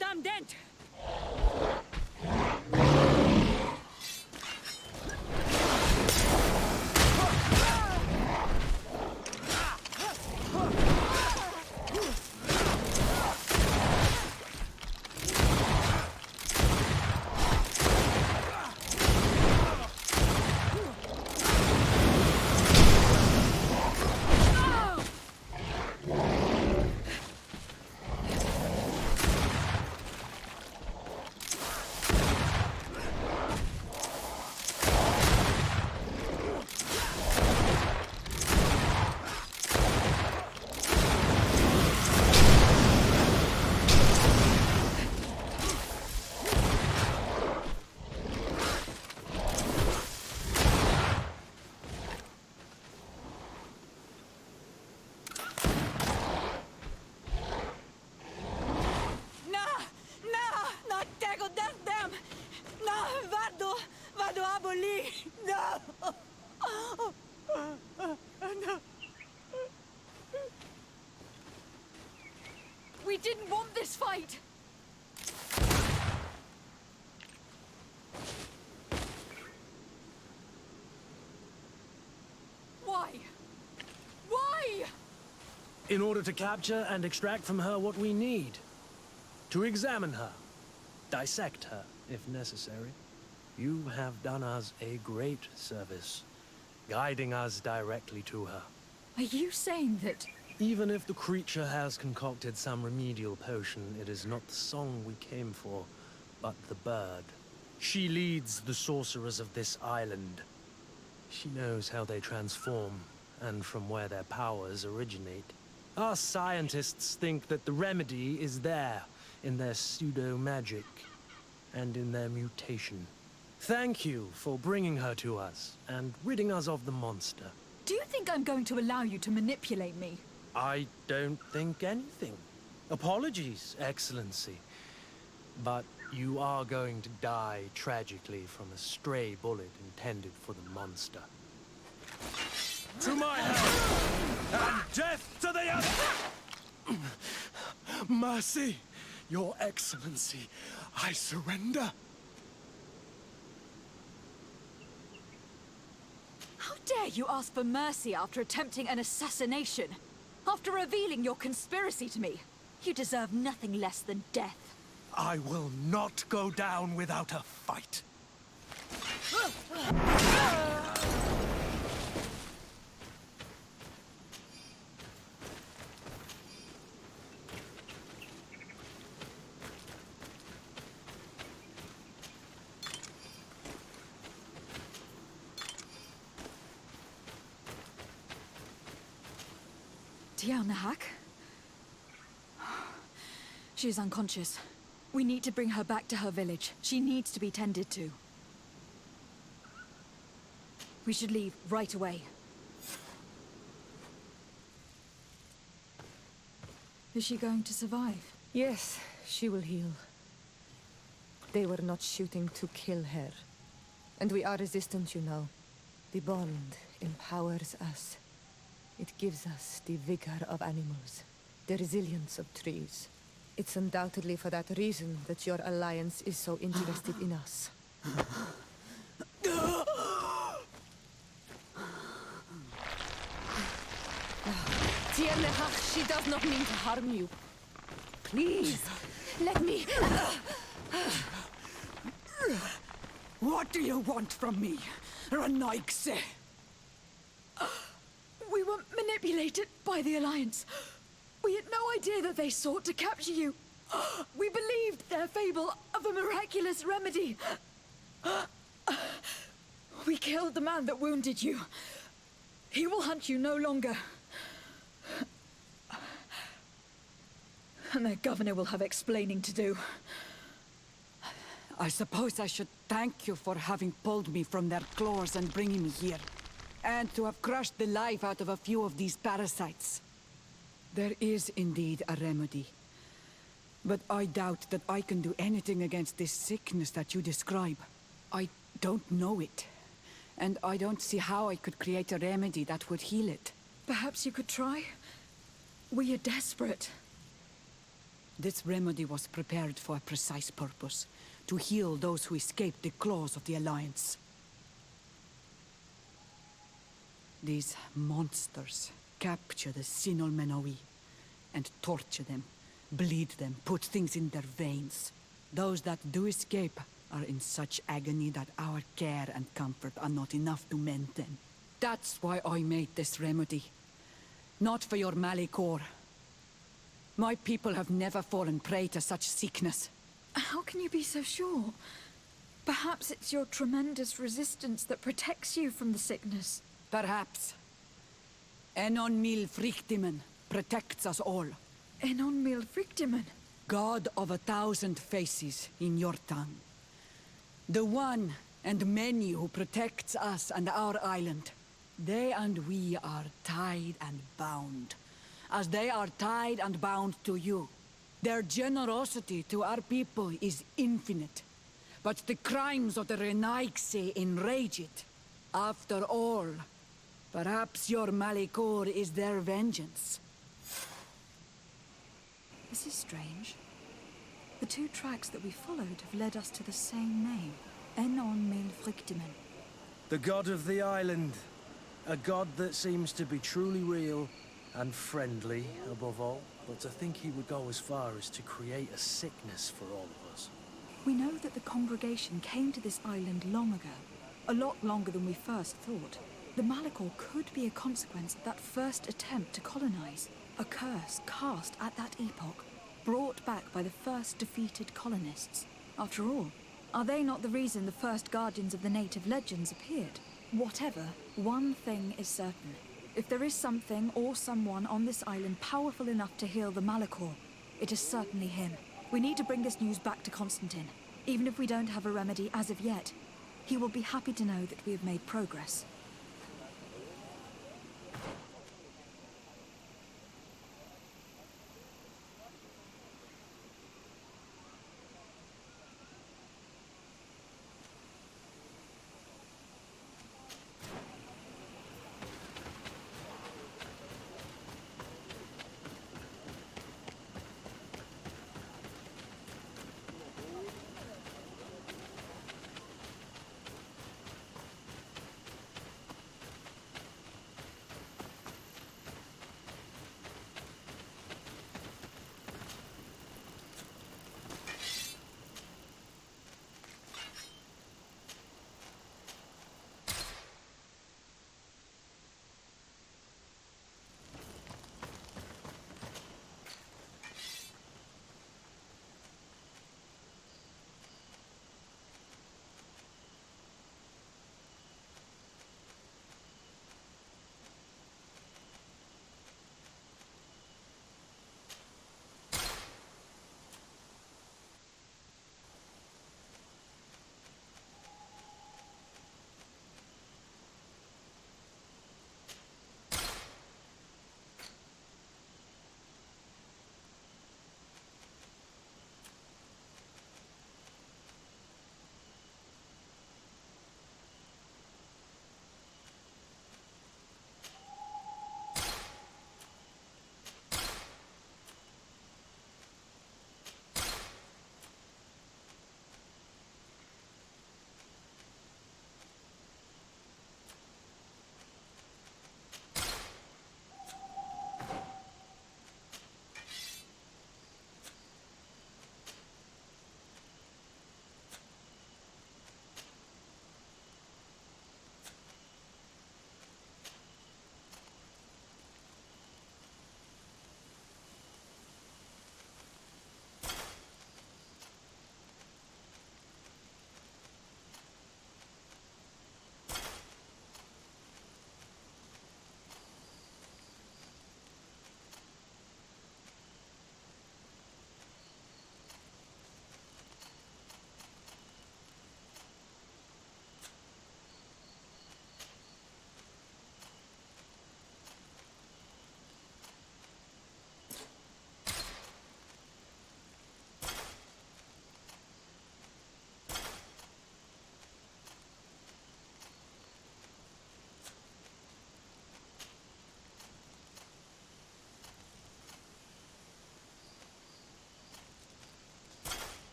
goddamn dent! We didn't want this fight! Why? Why? In order to capture and extract from her what we need. To examine her. Dissect her, if necessary. You have done us a great service, guiding us directly to her. Are you saying that... Even if the creature has concocted some remedial potion, it is not the song we came for, but the bird. She leads the sorcerers of this island. She knows how they transform, and from where their powers originate. Our scientists think that the remedy is there, in their pseudo-magic, and in their mutation. Thank you for bringing her to us, and ridding us of the monster. Do you think I'm going to allow you to manipulate me? I don't think anything. Apologies, Excellency. But you are going to die tragically from a stray bullet intended for the monster. To my help! And death to the other! Mercy, Your Excellency, I surrender. How dare you ask for mercy after attempting an assassination? After revealing your conspiracy to me? You deserve nothing less than death. I will not go down without a fight. Nahak? She's unconscious. We need to bring her back to her village. She needs to be tended to. We should leave right away. Is she going to survive? Yes, she will heal. They were not shooting to kill her. And we are resistant, you know. The bond empowers us. It gives us the vigor of animals, the resilience of trees. It's undoubtedly for that reason that your alliance is so interested in us. Tiernehach, she does not mean to harm you. Please, let me... What do you want from me, Ranaikse? We were manipulated by the Alliance. We had no idea that they sought to capture you. We believed their fable of a miraculous remedy. We killed the man that wounded you. He will hunt you no longer. And their governor will have explaining to do. I suppose I should thank you for having pulled me from their claws and bringing me here. And to have crushed the life out of a few of these parasites. There is indeed a remedy. But I doubt that I can do anything against this sickness that you describe. I don't know it. And I don't see how I could create a remedy that would heal it. Perhaps you could try? We are desperate. This remedy was prepared for a precise purpose. To heal those who escaped the claws of the Alliance. These monsters capture the Sinol Menoi and torture them, bleed them, put things in their veins. Those that do escape are in such agony that our care and comfort are not enough to mend them. That's why I made this remedy. Not for your Malicor. My people have never fallen prey to such sickness. How can you be so sure? Perhaps it's your tremendous resistance that protects you from the sickness. Perhaps. Enon Mil Frictimen protects us all. Enon Mil Frictimen. God of 1,000 faces in your tongue. The one and many who protects us and our island. They and we are tied and bound, as they are tied and bound to you. Their generosity to our people is infinite, but the crimes of the Renaigse enrage it. After all, perhaps your Malicor is their vengeance. This is strange. The two tracks that we followed have led us to the same name. Enon Mil Frictimen. The god of the island. A god that seems to be truly real and friendly, above all. But to think he would go as far as to create a sickness for all of us. We know that the congregation came to this island long ago. A lot longer than we first thought. The Malicor could be a consequence of that first attempt to colonize. A curse cast at that epoch, brought back by the first defeated colonists. After all, are they not the reason the first guardians of the native legends appeared? Whatever, one thing is certain. If there is something or someone on this island powerful enough to heal the Malicor, it is certainly him. We need to bring this news back to Constantine. Even if we don't have a remedy as of yet, he will be happy to know that we have made progress.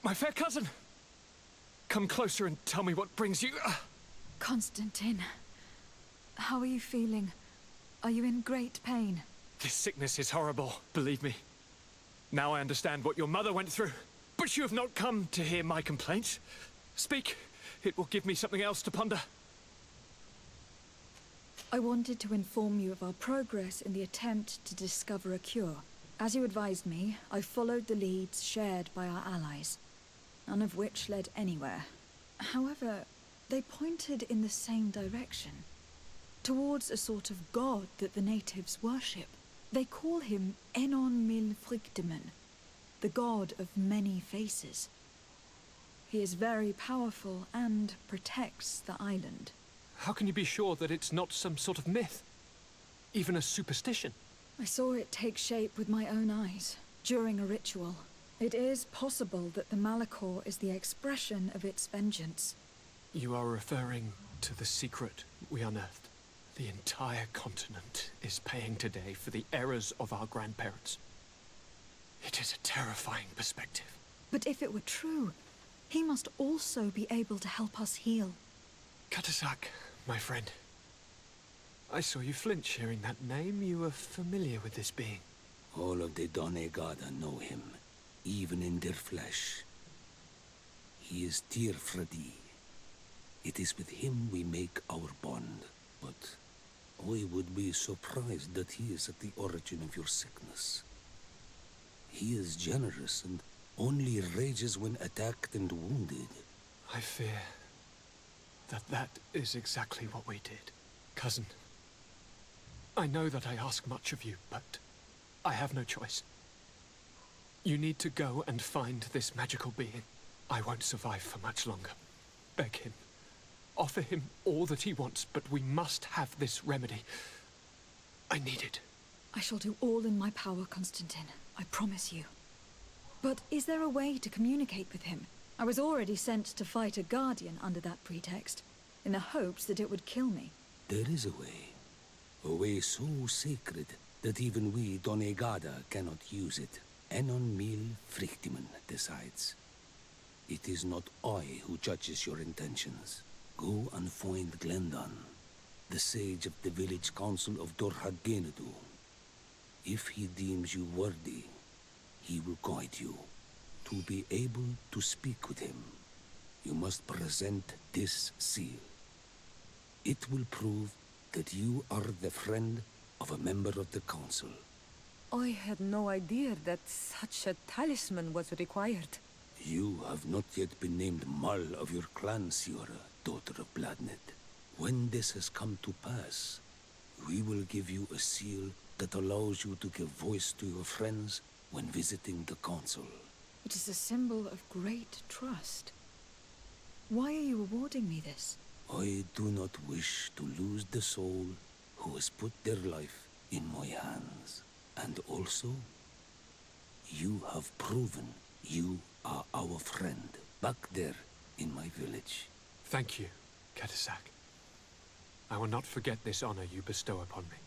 My fair cousin! Come closer and tell me what brings you... Constantine, how are you feeling? Are you in great pain? This sickness is horrible, believe me. Now I understand what your mother went through. But you have not come to hear my complaints. Speak. It will give me something else to ponder. I wanted to inform you of our progress in the attempt to discover a cure. As you advised me, I followed the leads shared by our allies, none of which led anywhere. However, they pointed in the same direction, towards a sort of god that the natives worship. They call him Enon Mil Frictimen, the god of many faces. He is very powerful and protects the island. How can you be sure that it's not some sort of myth? Even a superstition? I saw it take shape with my own eyes, during a ritual. It is possible that the Malachor is the expression of its vengeance. You are referring to the secret we unearthed. The entire continent is paying today for the errors of our grandparents. It is a terrifying perspective. But if it were true, he must also be able to help us heal. Katasak, my friend. I saw you flinch hearing that name. You are familiar with this being. All of the Donegada know him, even in their flesh. He is Tirfradi. It is with him we make our bond, but I would be surprised that he is at the origin of your sickness. He is generous and only rages when attacked and wounded. I fear that is exactly what we did. Cousin, I know that I ask much of you, but I have no choice. You need to go and find this magical being. I won't survive for much longer. Beg him. Offer him all that he wants, but we must have this remedy. I need it. I shall do all in my power, Constantine. I promise you. But is there a way to communicate with him? I was already sent to fight a guardian under that pretext, in the hopes that it would kill me. There is a way so sacred that even we Donegada cannot use it. Enon Mil Frictimen decides. It is not I who judges your intentions. Go and find Glendan, the sage of the village council of Dorhagenadu. If he deems you worthy, he will guide you. To be able to speak with him, you must present this seal. It will prove that you are the friend of a member of the council. I had no idea that such a talisman was required. You have not yet been named Mal of your clan, Siora, daughter of Bladnet. When this has come to pass, we will give you a seal that allows you to give voice to your friends when visiting the council. It is a symbol of great trust. Why are you awarding me this? I do not wish to lose the soul who has put their life in my hands. And also, you have proven you are our friend back there in my village. Thank you, Katasak. I will not forget this honor you bestow upon me.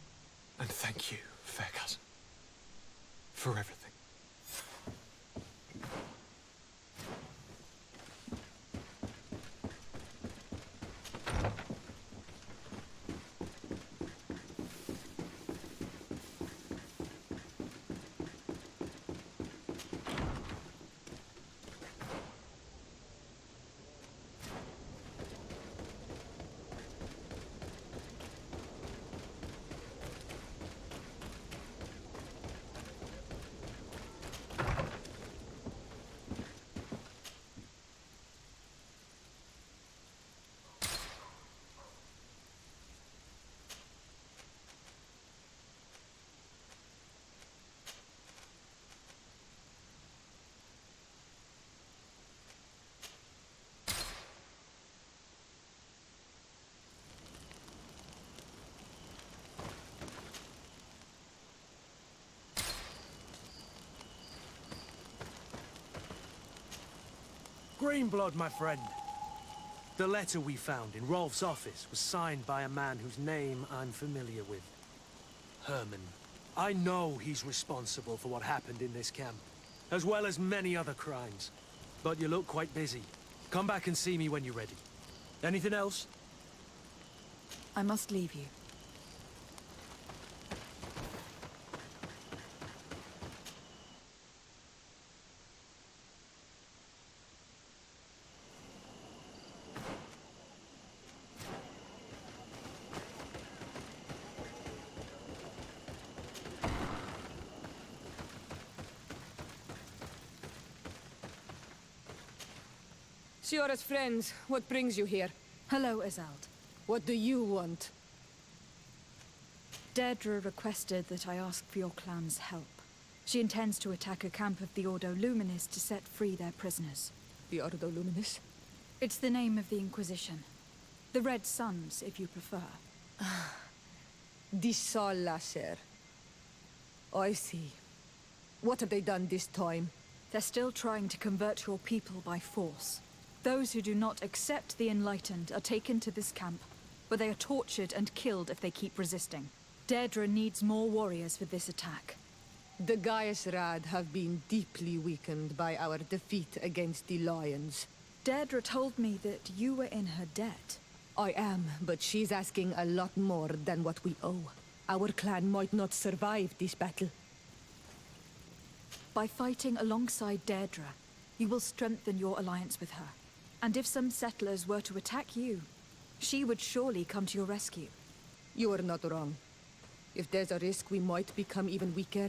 And thank you, fair cousin, for everything. Greenblood, my friend. The letter we found in Rolf's office was signed by a man whose name I'm familiar with. Herman. I know he's responsible for what happened in this camp, as well as many other crimes. but you look quite busy. Come back and see me when you're ready. Anything else? I must leave you. Siora's friends, what brings you here? Hello, Azald. What do you want? Deirdre requested that I ask for your clan's help. She intends to attack a camp of the Ordo Luminis to set free their prisoners. The Ordo Luminis? It's the name of the Inquisition. The Red Suns, if you prefer. The Sol Lasser. I see. What have they done this time? They're still trying to convert your people by force. Those who do not accept the Enlightened are taken to this camp, where they are tortured and killed if they keep resisting. Deirdre needs more warriors for this attack. The Gaius Rad have been deeply weakened by our defeat against the Lions. Deirdre told me that you were in her debt. I am, but she's asking a lot more than what we owe. Our clan might not survive this battle. By fighting alongside Deirdre, you will strengthen your alliance with her. And if some settlers were to attack you, she would surely come to your rescue. You are not wrong. If there's a risk we might become even weaker,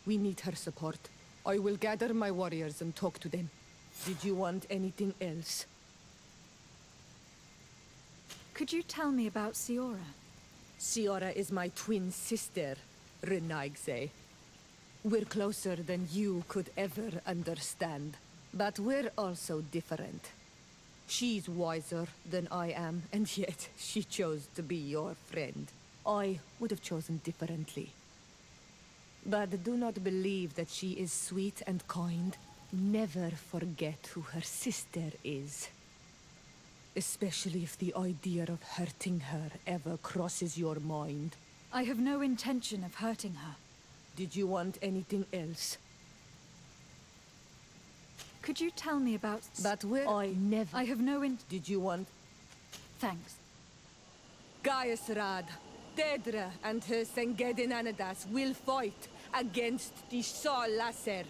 we need her support. I will gather my warriors and talk to them. Did you want anything else? Could you tell me about Siora? Siora is my twin sister, Renaigse. We're closer than you could ever understand. But we're also different. She's wiser than I am, and yet she chose to be your friend. I would have chosen differently. But do not believe that she is sweet and kind. Never forget who her sister is. Especially if the idea of hurting her ever crosses your mind. I have no intention of hurting her. Did you want anything else? Could you tell me about... But I never... I have no Did you want... Thanks. Gaius Rad, Deirdre and her Sengedin Anadas will fight against the Sol Lasser,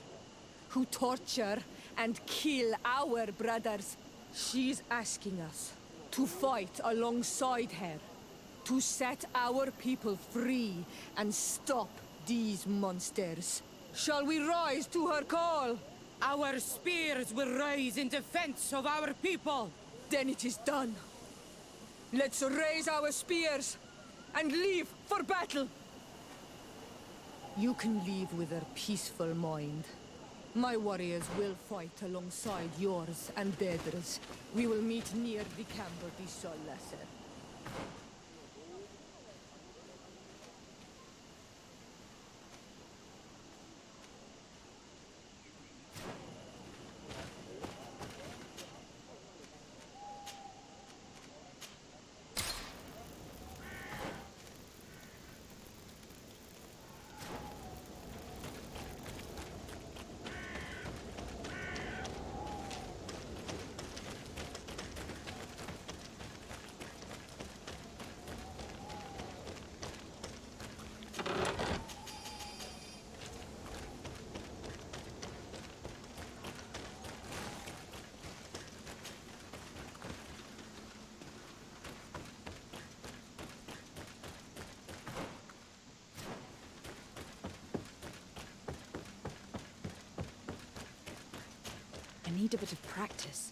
who torture and kill our brothers. She's asking us to fight alongside her, to set our people free and stop these monsters. Shall we rise to her call? Our spears will rise in defense of our people. Then it is done. Let's raise our spears and leave for battle. You can leave with a peaceful mind. My warriors will fight alongside yours and Deirdre's. We will meet near the camp of the Sol Lasser. I need a bit of practice.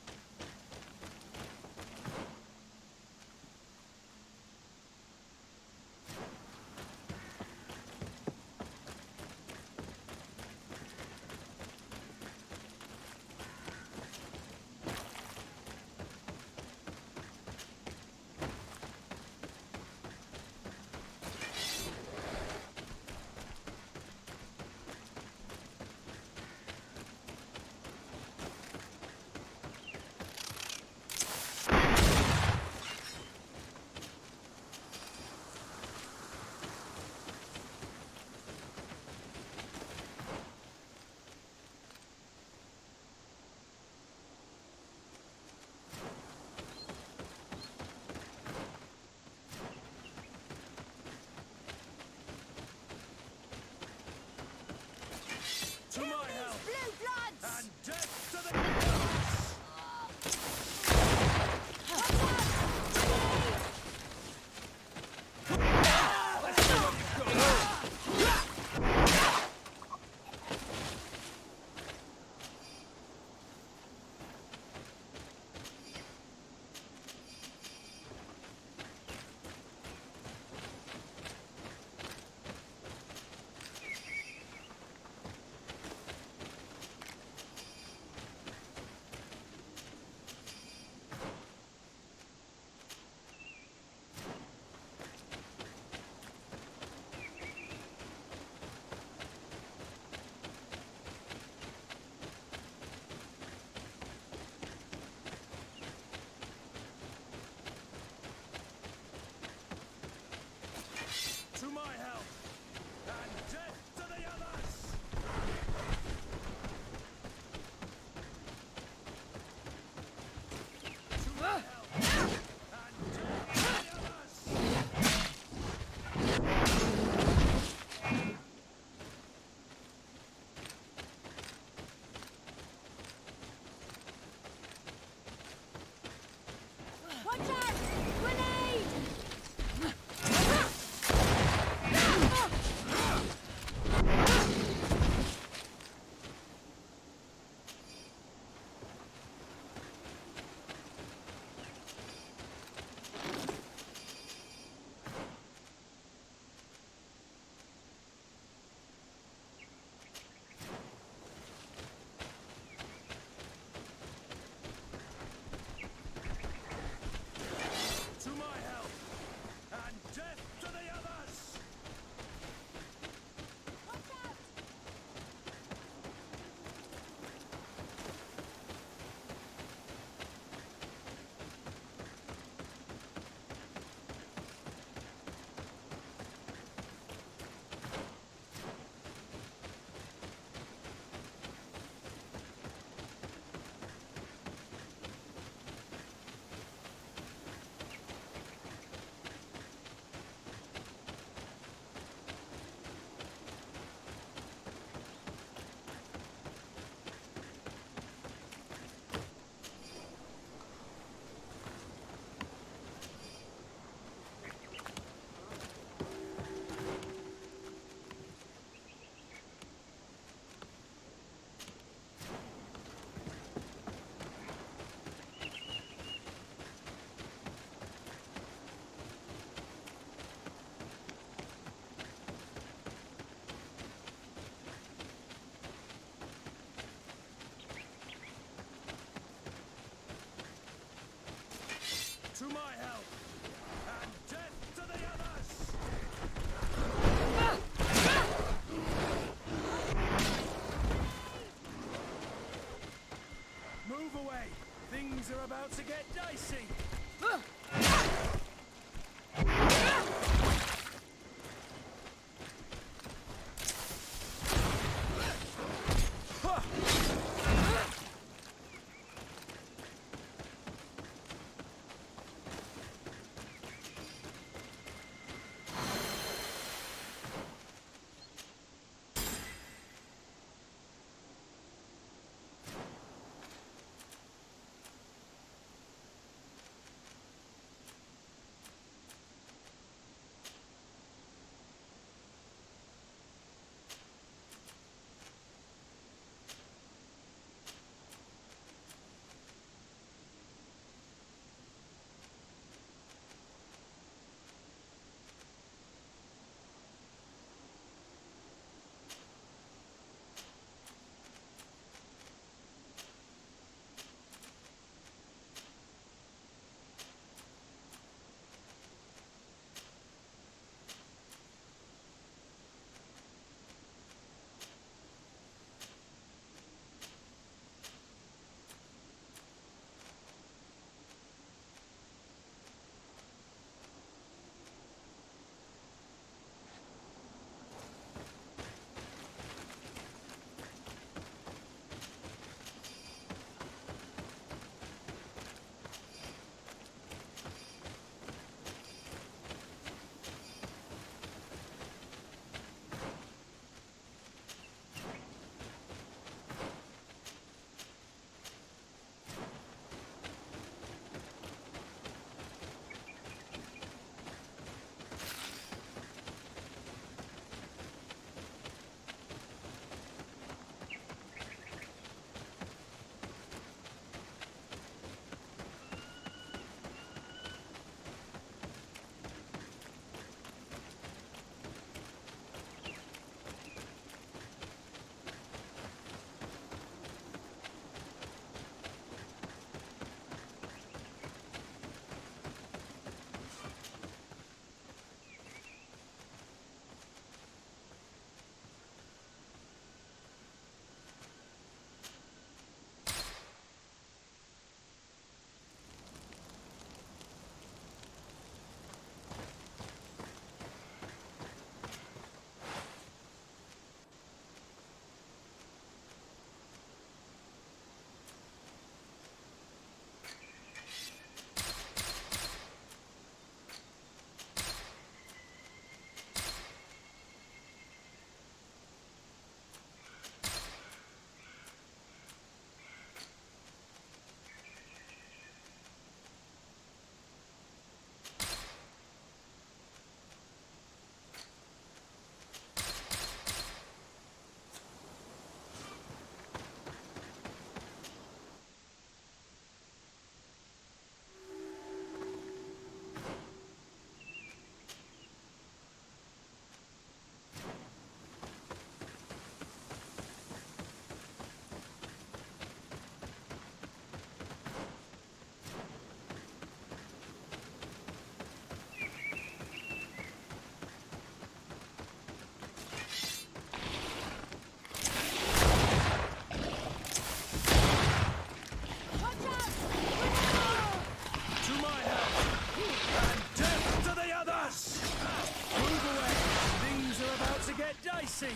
dicey!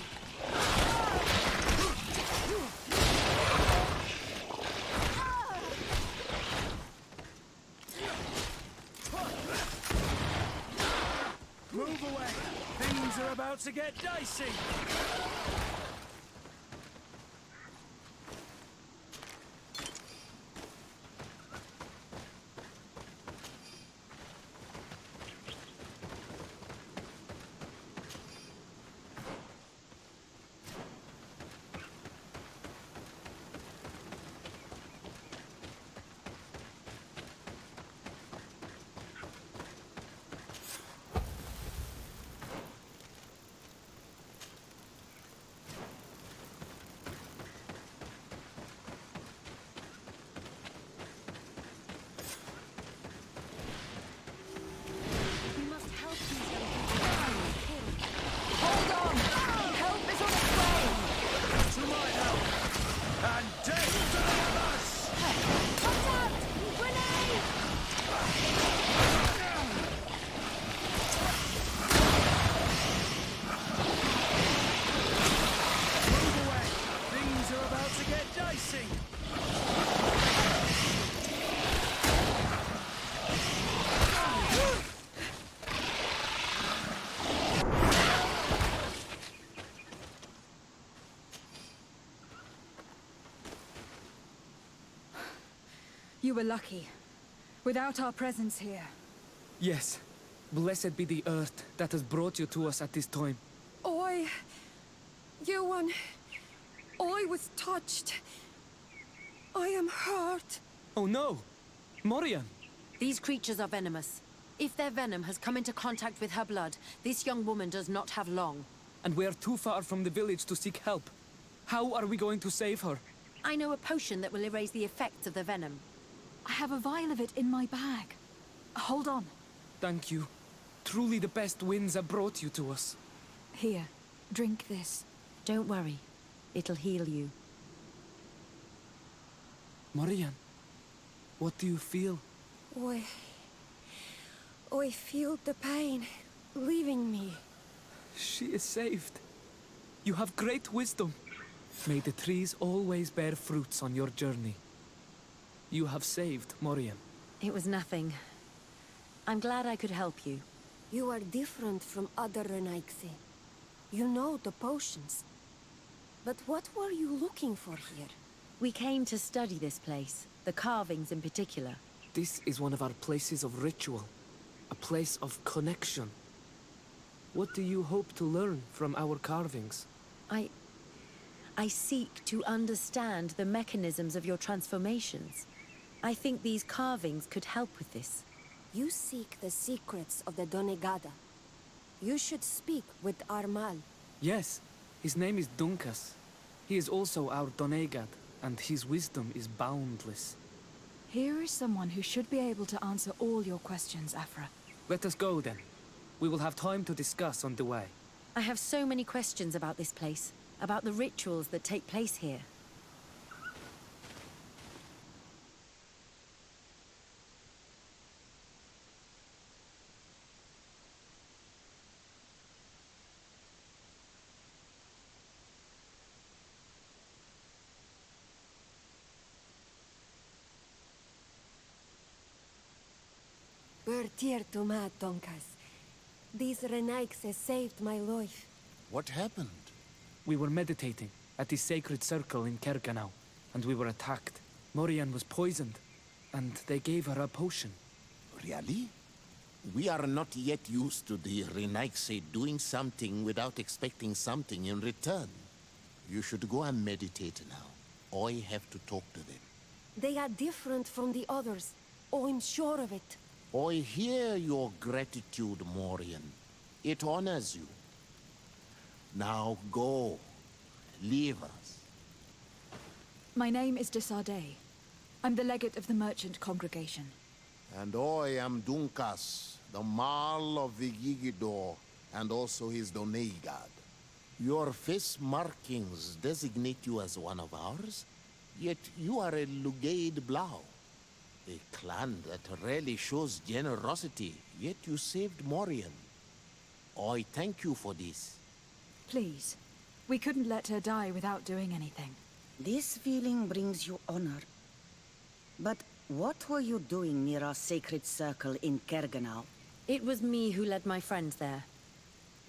Move away! Things are about to get dicey! We must help these young people. Hold on! Help is on its way! To my help! And death to the others! Watch out! Grenade! Move away! Things are about to get dicey! You were lucky. Without our presence here. Yes. Blessed be the earth that has brought you to us at this time. Ewan, I was touched. I am hurt. Oh no! Morian! These creatures are venomous. If their venom has come into contact with her blood, this young woman does not have long. And we are too far from the village to seek help. How are we going to save her? I know a potion that will erase the effects of the venom. I have a vial of it in my bag. Hold on. Thank you. Truly the best winds have brought you to us. Here, drink this. Don't worry. It'll heal you. Morian, what do you feel? I feel the pain leaving me. She is saved. You have great wisdom. May the trees always bear fruits on your journey. You have saved Morian. It was nothing. I'm glad I could help you. You are different from other Renaigse. You know the potions. But what were you looking for here? We came to study this place, the carvings in particular. This is one of our places of ritual. A place of connection. What do you hope to learn from our carvings? I seek to understand the mechanisms of your transformations. I think these carvings could help with this. You seek the secrets of the Donegada. You should speak with Armal. Yes, his name is Dunkas. He is also our Donegad, and his wisdom is boundless. Here is someone who should be able to answer all your questions, APHRA. Let us go then. We will have time to discuss on the way. I have so many questions about this place, about the rituals that take place here. Bertir to ma, Donkas. These Renaigse saved my life. What happened? We were meditating at the sacred circle in Kerganau, and we were attacked. Morian was poisoned, and they gave her a potion. Really? We are not yet used to the Renaigse doing something without expecting something in return. You should go and meditate now. I have to talk to them. They are different from the others. Oh, I'm sure of it. I hear your gratitude, Morian. It honors you. Now go. Leave us. My name is Desardet. I'm the legate of the merchant congregation. And I am Dunkas, the Marl of the Yigidor, and also his Donegad. Your face markings designate you as one of ours, yet you are a Lugaid Blau. A clan that rarely shows generosity, yet you saved Morian. I thank you for this. Please, We couldn't let her die without doing anything. This feeling brings you honor. But what were you doing near our sacred circle in Kerganal? It was me who led my friends there.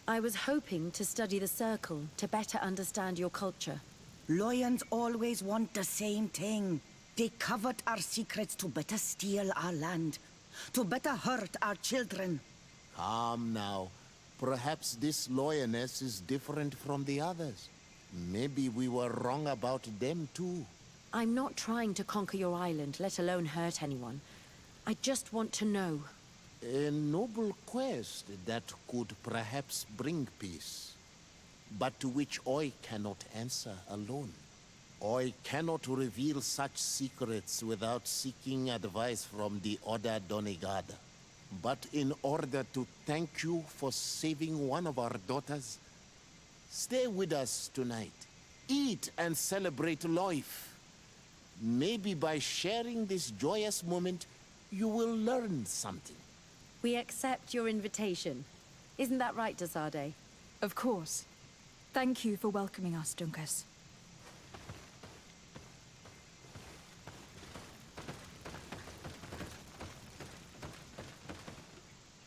I was hoping to study the circle to better understand your culture. Loyans always want the same thing. They covet our secrets to better steal our land, to better hurt our children. Calm now. Perhaps this lioness is different from the others. Maybe we were wrong about them too. I'm not trying to conquer your island, let alone hurt anyone. I just want to know. A noble quest that could perhaps bring peace, but to which I cannot answer alone. I cannot reveal such secrets without seeking advice from the Order Donegada. But in order to thank you for saving one of our daughters, stay with us tonight. Eat and celebrate life. Maybe by sharing this joyous moment, you will learn something. We accept your invitation. Isn't that right, Desade? Of course. Thank you for welcoming us, Dunkus.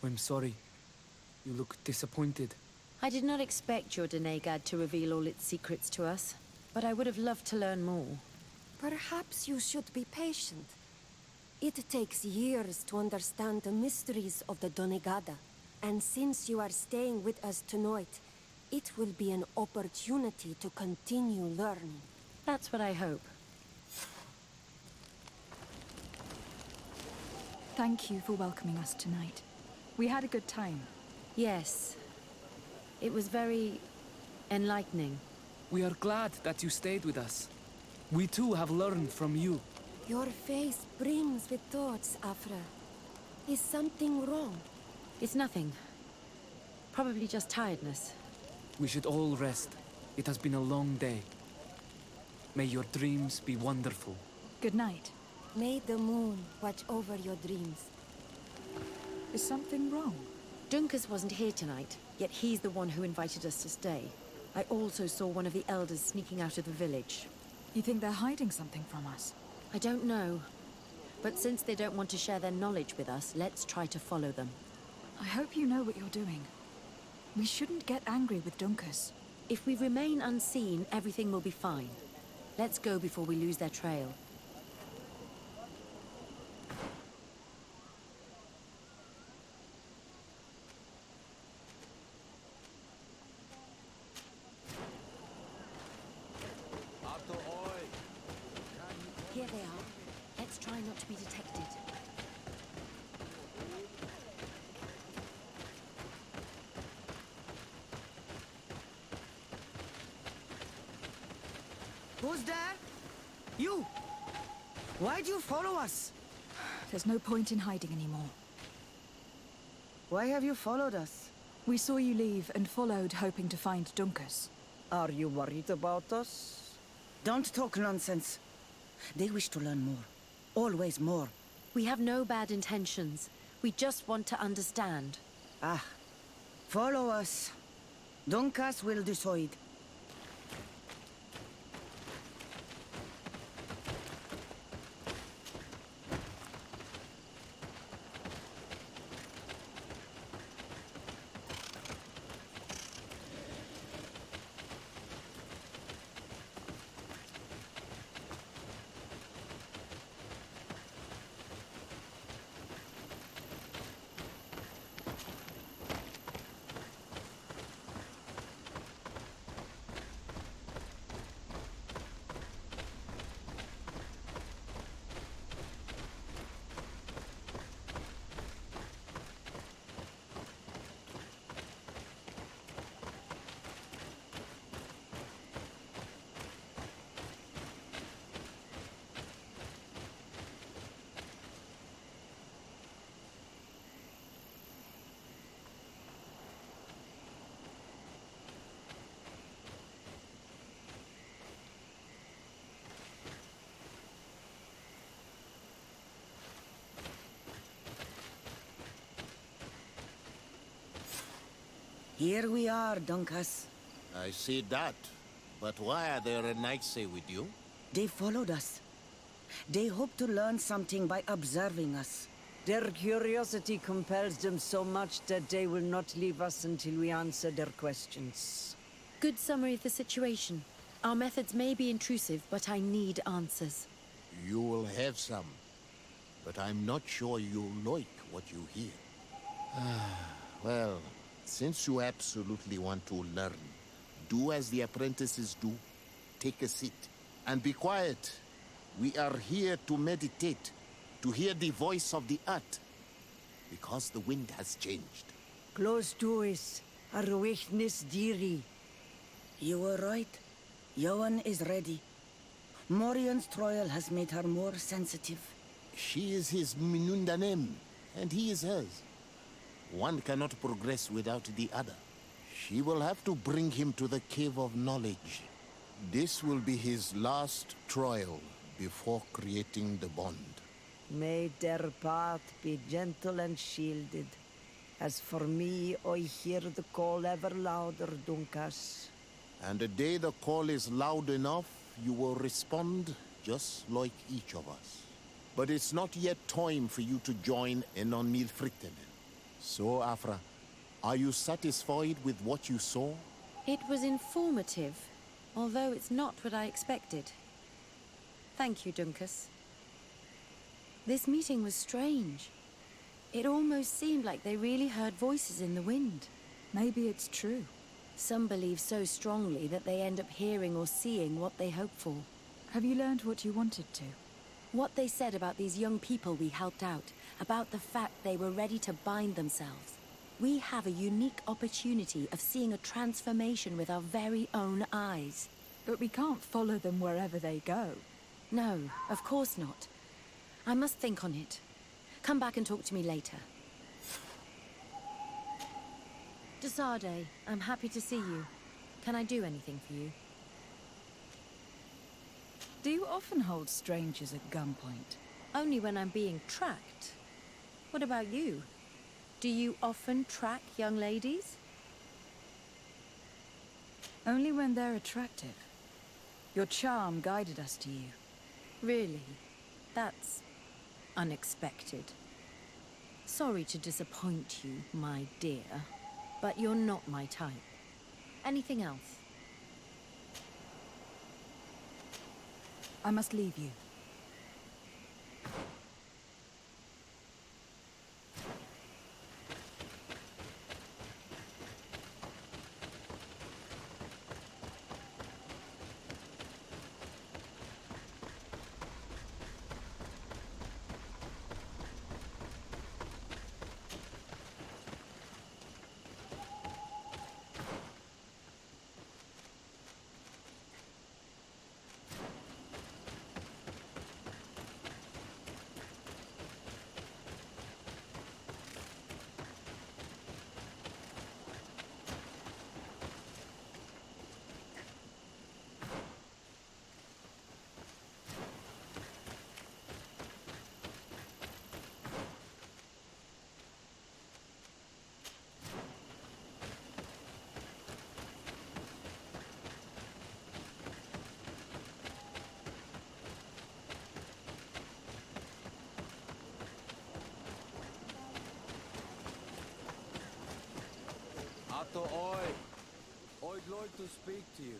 I'm sorry. You look disappointed. I did not expect your Donegad to reveal all its secrets to us, but I would have loved to learn more. Perhaps you should be patient. It takes years to understand the mysteries of the Donegada. And since you are staying with us tonight, it will be an opportunity to continue learning. That's what I hope. Thank you for welcoming us tonight. We had a good time. Yes. It was very enlightening. We are glad that you stayed with us. We too have learned from you. Your face brims with thoughts, APHRA. Is something wrong? It's nothing. Probably just tiredness. We should all rest. It has been a long day. May your dreams be wonderful. Good night. May the moon watch over your dreams. Is something wrong? Dunkus wasn't here tonight, yet he's the one who invited us to stay. I also saw one of the elders sneaking out of the village. You think they're hiding something from us? I don't know. But since they don't want to share their knowledge with us, let's try to follow them. I hope you know what you're doing. We shouldn't get angry with Dunkus. If we remain unseen, everything will be fine. Let's go before we lose their trail. Here they are. Let's try not to be detected. Who's there? You! Why'd you follow us? There's no point in hiding anymore. Why have you followed us? We saw you leave and followed, hoping to find Dunkus. Are you worried about us? Don't talk nonsense. They wish to learn more. Always more. We have no bad intentions. We just want to understand. Ah. Follow us. Dunkus will decide. Here we are, Dunkus. I see that. But why are there knights with you? They followed us. They hope to learn something by observing us. Their curiosity compels them so much that they will not leave us until we answer their questions. Good summary of the situation. Our methods may be intrusive, but I need answers. You will have some. But I'm not sure you'll like what you hear. Well, since you absolutely want to learn, do as the apprentices do. Take a seat. And be quiet. We are here to meditate, to hear the voice of the earth. Because the wind has changed. Close to us, our weakness deary. You were right. Johan is ready. Morian's trial has made her more sensitive. She is his Minundanem, and he is hers. One cannot progress without the other. She will have to bring him to the Cave of Knowledge. This will be his last trial before creating the bond. May their path be gentle and shielded. As for me, I hear the call ever louder, Dunkas. And the day the call is loud enough, you will respond just like each of us. But it's not yet time for you to join in on Milfrichten. So, APHRA, are you satisfied with what you saw? It was informative, although it's not what I expected. Thank you, Dunkas. This meeting was strange. It almost seemed like they really heard voices in the wind. Maybe it's true. Some believe so strongly that they end up hearing or seeing what they hope for. Have you learned what you wanted to? What they said about these young people we helped out, about the fact they were ready to bind themselves. We have a unique opportunity of seeing a transformation with our very own eyes. But we can't follow them wherever they go. No, of course not. I must think on it. Come back and talk to me later. Desade, I'm happy to see you. Can I do anything for you? Do you often hold strangers at gunpoint? Only when I'm being tracked. What about you? Do you often track young ladies? Only when they're attractive. Your charm guided us to you. Really? That's unexpected. Sorry to disappoint you, my dear, but you're not my type. Anything else? I must leave you. Ato oi! I'd like to speak to you.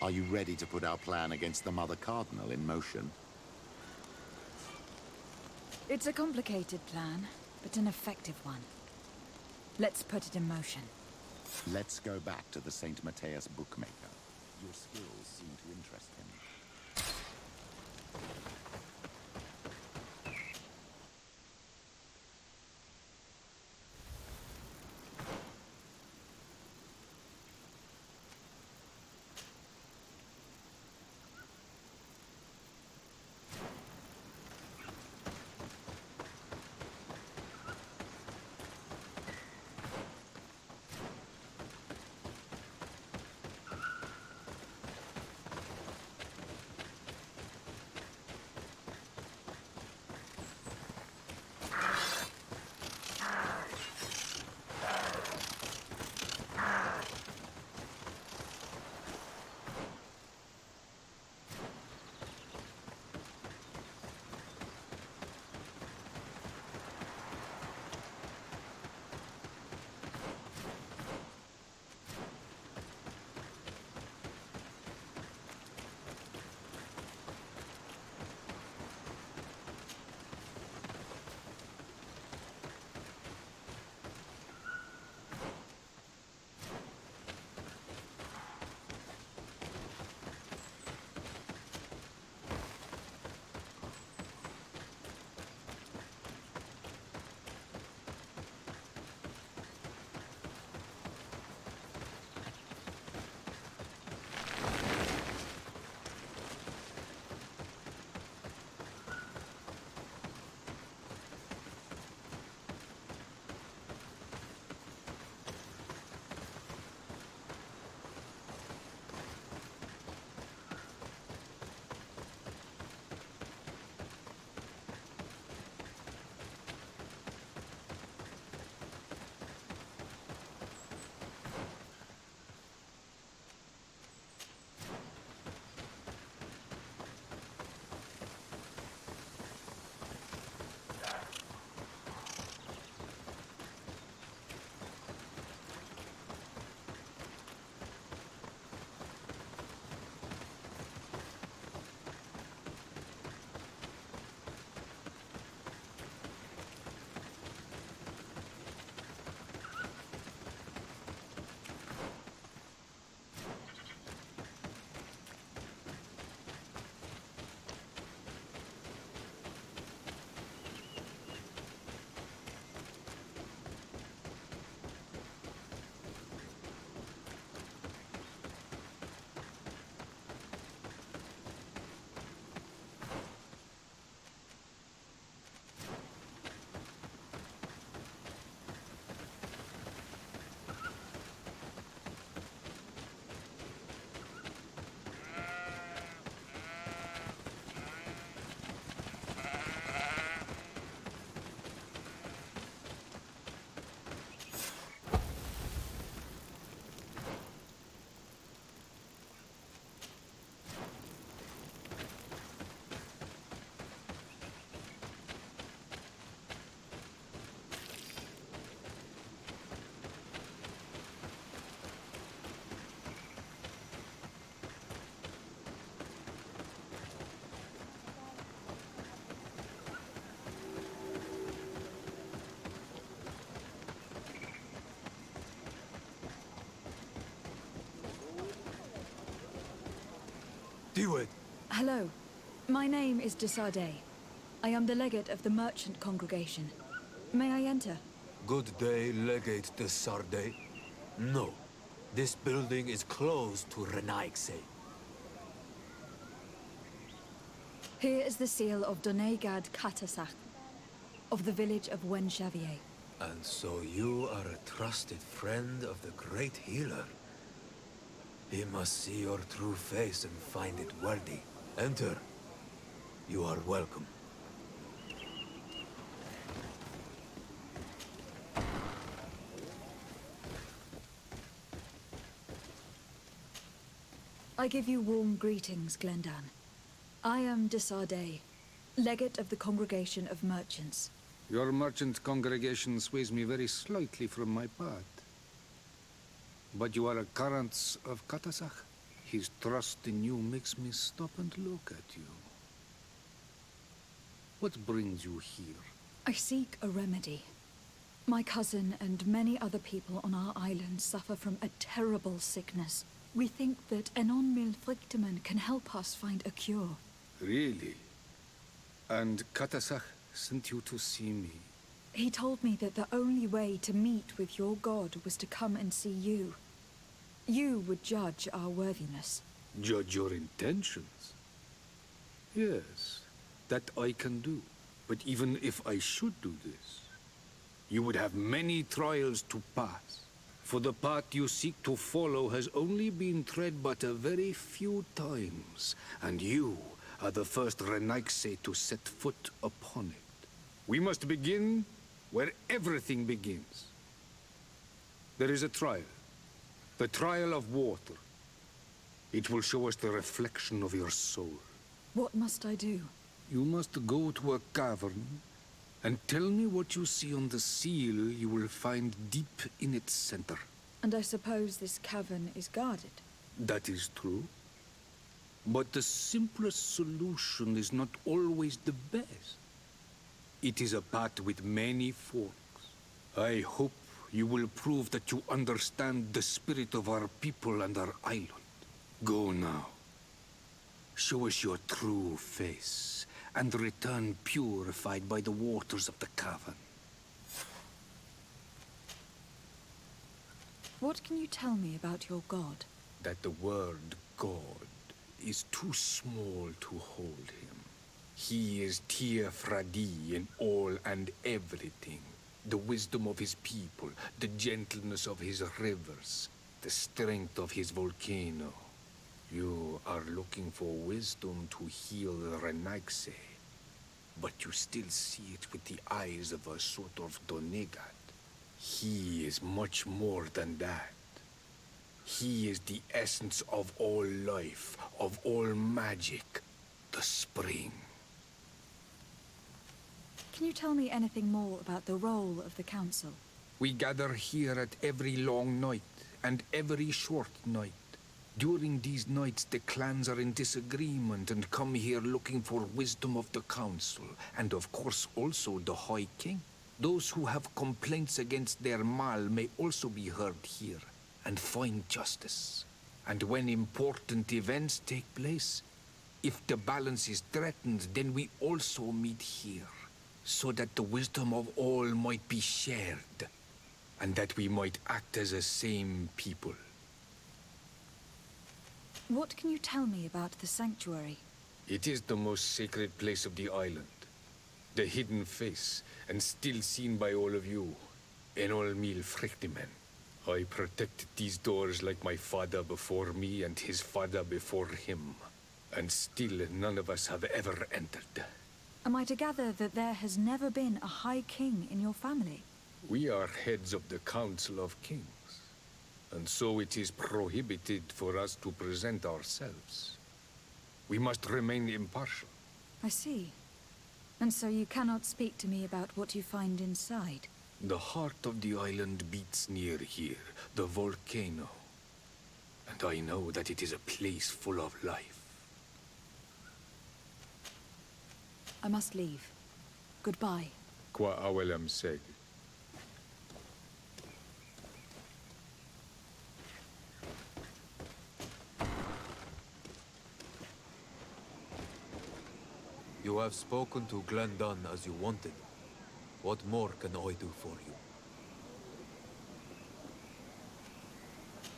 Are you ready to put our plan against the Mother Cardinal in motion? It's a complicated plan, but an effective one. Let's put it in motion. Let's go back to the St. Matthias bookmaker. Your skills seem to interest him. Do it. Hello. My name is de Sardet. I am the legate of the merchant congregation. May I enter? Good day, Legate de Sardet. No. This building is closed to Renaigse. Here is the seal of Donegad Katasach, of the village of Wenxavier. And so you are a trusted friend of the great healer. He must see your true face and find it worthy. Enter. You are welcome. I give you warm greetings, Glendan. I am de Sardet, legate of the congregation of merchants. Your merchant congregation sways me very slightly from my path. But you are a current of Katasach. His trust in you makes me stop and look at you. What brings you here? I seek a remedy. My cousin and many other people on our island suffer from a terrible sickness. We think that Enon Mil Frichtemann can help us find a cure. Really? And Katasach sent you to see me? He told me that the only way to meet with your god was to come and see you. You would judge our worthiness. Judge your intentions? Yes, that I can do. But even if I should do this, you would have many trials to pass. For the path you seek to follow has only been tread but a very few times, and you are the first Renaigse to set foot upon it. We must begin where everything begins. There is a trial. The trial of water. It will show us the reflection of your soul. What must I do? You must go to a cavern and tell me what you see on the seal you will find deep in its center. And I suppose this cavern is guarded? That is true. But the simplest solution is not always the best. It is a path with many forks. I hope you will prove that you understand the spirit of our people and our island. Go now. Show us your true face, and return purified by the waters of the cavern. What can you tell me about your god? That the word God is too small to hold him. He is APHRA in all and everything. The wisdom of his people, the gentleness of his rivers, the strength of his volcano. You are looking for wisdom to heal the Renaigse, but you still see it with the eyes of a sort of Donegad. He is much more than that. He is the essence of all life, of all magic, the spring. Can you tell me anything more about the role of the council? We gather here at every long night and every short night. During these nights, the clans are in disagreement and come here looking for wisdom of the council, and of course also the High King. Those who have complaints against their Mal may also be heard here and find justice. And when important events take place, if the balance is threatened, then we also meet here, so that the wisdom of all might be shared, and that we might act as a same people. What can you tell me about the sanctuary? It is the most sacred place of the island. The hidden face, and still seen by all of you. Enol Mil Frichtemann. I protected these doors like my father before me and his father before him. And still none of us have ever entered. Am I to gather that there has never been a High King in your family? We are heads of the Council of Kings. And so it is prohibited for us to present ourselves. We must remain impartial. I see. And so you cannot speak to me about what you find inside? The heart of the island beats near here, the volcano. And I know that it is a place full of life. I must leave. Goodbye. Qua awelem seg. have spoken to Glendan as you wanted. What more can I do for you?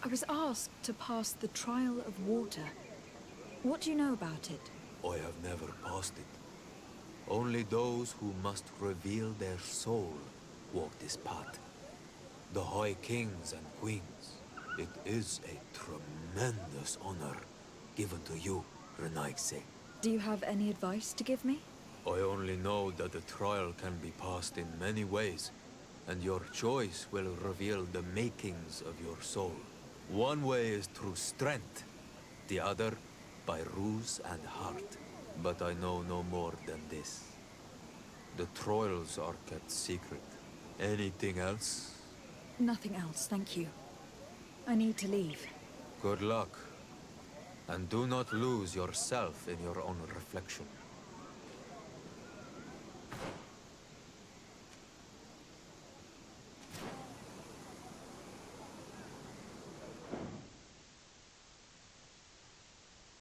I was asked to pass the trial of water. What do you know about it? I have never passed it. Only those who must reveal their soul walk this path. The High Kings and Queens. It is a tremendous honor given to you, Renaigse. Do you have any advice to give me? I only know that the trial can be passed in many ways, and your choice will reveal the makings of your soul. One way is through strength, the other by ruse and heart. But I know no more than this. The trials are kept secret. Anything else? Nothing else, thank you. I need to leave. Good luck. And do not lose yourself in your own reflection.